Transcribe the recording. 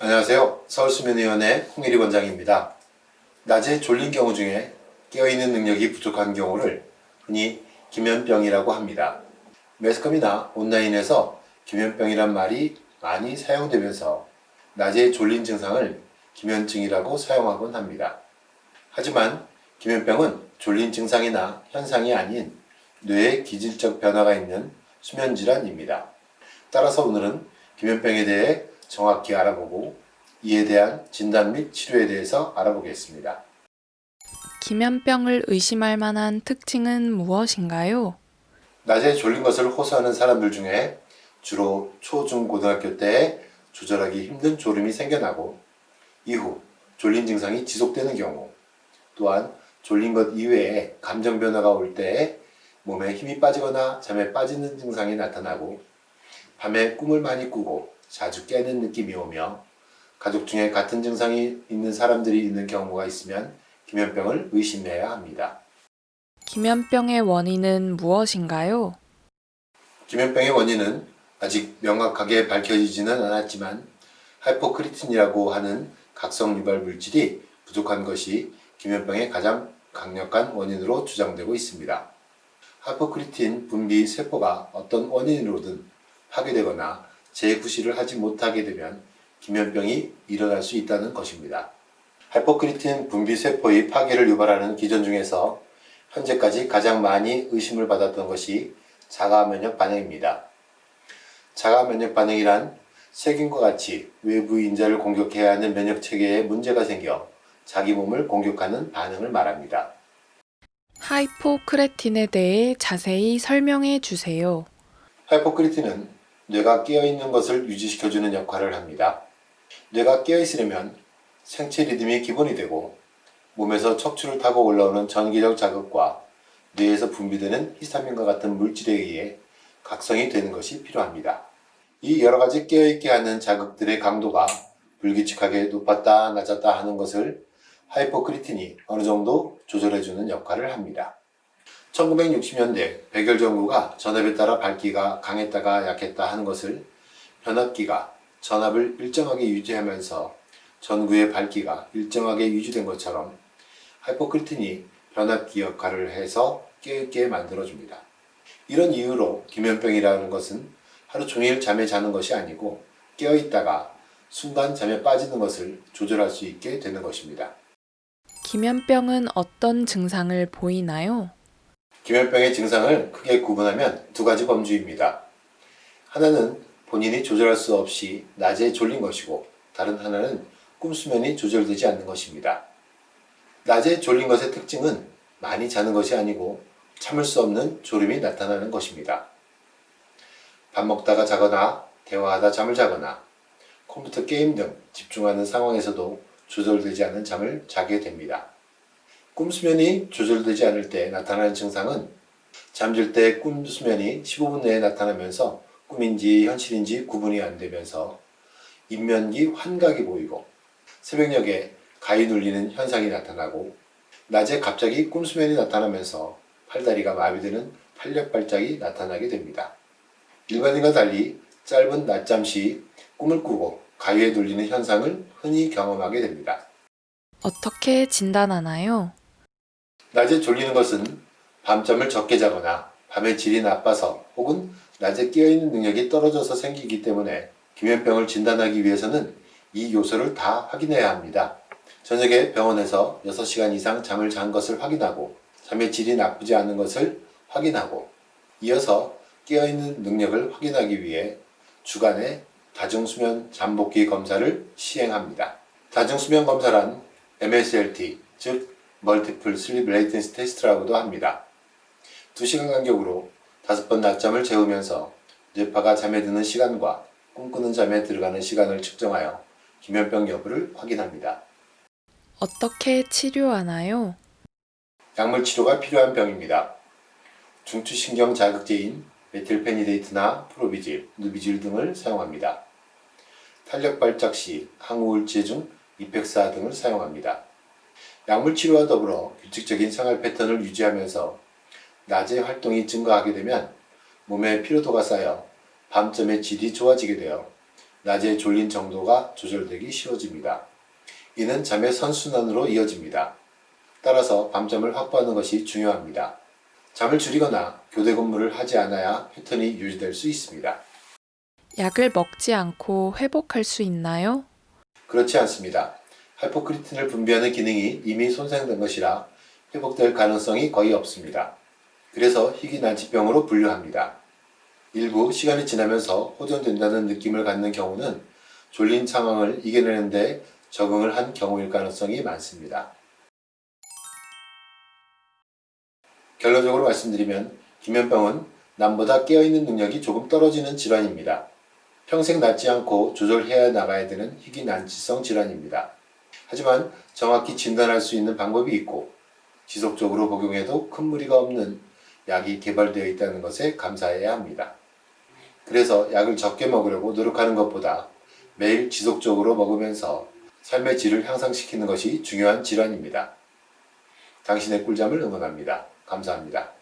안녕하세요. 서울수면위원회 홍일희 원장입니다. 낮에 졸린 경우 중에 깨어있는 능력이 부족한 경우를 흔히 기면병이라고 합니다. 매스컴이나 온라인에서 기면병이란 말이 많이 사용되면서 낮에 졸린 증상을 기면증이라고 사용하곤 합니다. 하지만 기면병은 졸린 증상이나 현상이 아닌 뇌의 기질적 변화가 있는 수면질환입니다. 따라서 오늘은 기면병에 대해 정확히 알아보고 이에 대한 진단 및 치료에 대해서 알아보겠습니다. 기면병을 의심할 만한 특징은 무엇인가요? 낮에 졸린 것을 호소하는 사람들 중에 주로 초, 중, 고등학교 때 조절하기 힘든 졸음이 생겨나고 이후 졸린 증상이 지속되는 경우, 또한 졸린 것 이외에 감정 변화가 올 때 몸에 힘이 빠지거나 잠에 빠지는 증상이 나타나고 밤에 꿈을 많이 꾸고 자주 깨는 느낌이 오며 가족 중에 같은 증상이 있는 사람들이 있는 경우가 있으면 기면병을 의심해야 합니다. 기면병의 원인은 무엇인가요? 기면병의 원인은 아직 명확하게 밝혀지지는 않았지만 하이포크리틴이라고 하는 각성 유발 물질이 부족한 것이 기면병의 가장 강력한 원인으로 주장되고 있습니다. 하이포크리틴 분비 세포가 어떤 원인으로든 파괴되거나 재구실을 하지 못하게 되면 기면병이 일어날 수 있다는 것입니다. 하이포크리틴 분비 세포의 파괴를 유발하는 기전 중에서 현재까지 가장 많이 의심을 받았던 것이 자가 면역 반응입니다. 자가 면역 반응이란 세균과 같이 외부 인자를 공격해야 하는 면역 체계에 문제가 생겨 자기 몸을 공격하는 반응을 말합니다. 하이포크레틴에 대해 자세히 설명해 주세요. 하이포크리틴은 뇌가 깨어있는 것을 유지시켜주는 역할을 합니다. 뇌가 깨어있으려면 생체 리듬이 기본이 되고 몸에서 척추를 타고 올라오는 전기적 자극과 뇌에서 분비되는 히스타민과 같은 물질에 의해 각성이 되는 것이 필요합니다. 이 여러 가지 깨어있게 하는 자극들의 강도가 불규칙하게 높았다 낮았다 하는 것을 하이포크리틴이 어느 정도 조절해주는 역할을 합니다. 1960년대 백열전구가 전압에 따라 밝기가 강했다가 약했다 하는 것을 변압기가 전압을 일정하게 유지하면서 전구의 밝기가 일정하게 유지된 것처럼 하이포크리틴이 변압기 역할을 해서 깨어있게 만들어줍니다. 이런 이유로 기면병이라는 것은 하루 종일 잠에 자는 것이 아니고 깨어있다가 순간 잠에 빠지는 것을 조절할 수 있게 되는 것입니다. 기면병은 어떤 증상을 보이나요? 기면병의 증상을 크게 구분하면 두 가지 범주입니다. 하나는 본인이 조절할 수 없이 낮에 졸린 것이고 다른 하나는 꿈수면이 조절되지 않는 것입니다. 낮에 졸린 것의 특징은 많이 자는 것이 아니고 참을 수 없는 졸음이 나타나는 것입니다. 밥 먹다가 자거나 대화하다 잠을 자거나 컴퓨터 게임 등 집중하는 상황에서도 조절되지 않은 잠을 자게 됩니다. 꿈수면이 조절되지 않을 때 나타나는 증상은 잠들 때 꿈수면이 15분 내에 나타나면서 꿈인지 현실인지 구분이 안 되면서 인면기 환각이 보이고 새벽녘에 가위 눌리는 현상이 나타나고 낮에 갑자기 꿈수면이 나타나면서 팔다리가 마비되는 활력 발작이 나타나게 됩니다. 일반인과 달리 짧은 낮잠 시 꿈을 꾸고 가위에 눌리는 현상을 흔히 경험하게 됩니다. 어떻게 진단하나요? 낮에 졸리는 것은 밤잠을 적게 자거나 밤의 질이 나빠서 혹은 낮에 깨어있는 능력이 떨어져서 생기기 때문에 기면병을 진단하기 위해서는 이 요소를 다 확인해야 합니다. 저녁에 병원에서 6시간 이상 잠을 잔 것을 확인하고 잠의 질이 나쁘지 않은 것을 확인하고 이어서 깨어있는 능력을 확인하기 위해 주간에 다중수면 잠복기 검사를 시행합니다. 다중수면 검사란 MSLT, 즉 Multiple Sleep Latency Test라고도 합니다. 2시간 간격으로 5번 낮잠을 재우면서 뇌파가 잠에 드는 시간과 꿈꾸는 잠에 들어가는 시간을 측정하여 기면병 여부를 확인합니다. 어떻게 치료하나요? 약물 치료가 필요한 병입니다. 중추신경 자극제인 메틸페니데이트나 프로비질, 누비질 등을 사용합니다. 탄력 발작 시 항우울제 중 이펙사 등을 사용합니다. 약물 치료와 더불어 규칙적인 생활 패턴을 유지하면서 낮에 활동이 증가하게 되면 몸에 피로도가 쌓여 밤잠의 질이 좋아지게 되어 낮에 졸린 정도가 조절되기 쉬워집니다. 이는 잠의 선순환으로 이어집니다. 따라서 밤잠을 확보하는 것이 중요합니다. 잠을 줄이거나 교대 근무를 하지 않아야 패턴이 유지될 수 있습니다. 약을 먹지 않고 회복할 수 있나요? 그렇지 않습니다. 하이포크리틴을 분비하는 기능이 이미 손상된 것이라 회복될 가능성이 거의 없습니다. 그래서 희귀난치병으로 분류합니다. 일부 시간이 지나면서 호전된다는 느낌을 갖는 경우는 졸린 상황을 이겨내는 데 적응을 한 경우일 가능성이 많습니다. 결론적으로 말씀드리면 기면병은 남보다 깨어있는 능력이 조금 떨어지는 질환입니다. 평생 낫지 않고 조절해야 나가야 되는 희귀난치성 질환입니다. 하지만 정확히 진단할 수 있는 방법이 있고 지속적으로 복용해도 큰 무리가 없는 약이 개발되어 있다는 것에 감사해야 합니다. 그래서 약을 적게 먹으려고 노력하는 것보다 매일 지속적으로 먹으면서 삶의 질을 향상시키는 것이 중요한 질환입니다. 당신의 꿀잠을 응원합니다. 감사합니다.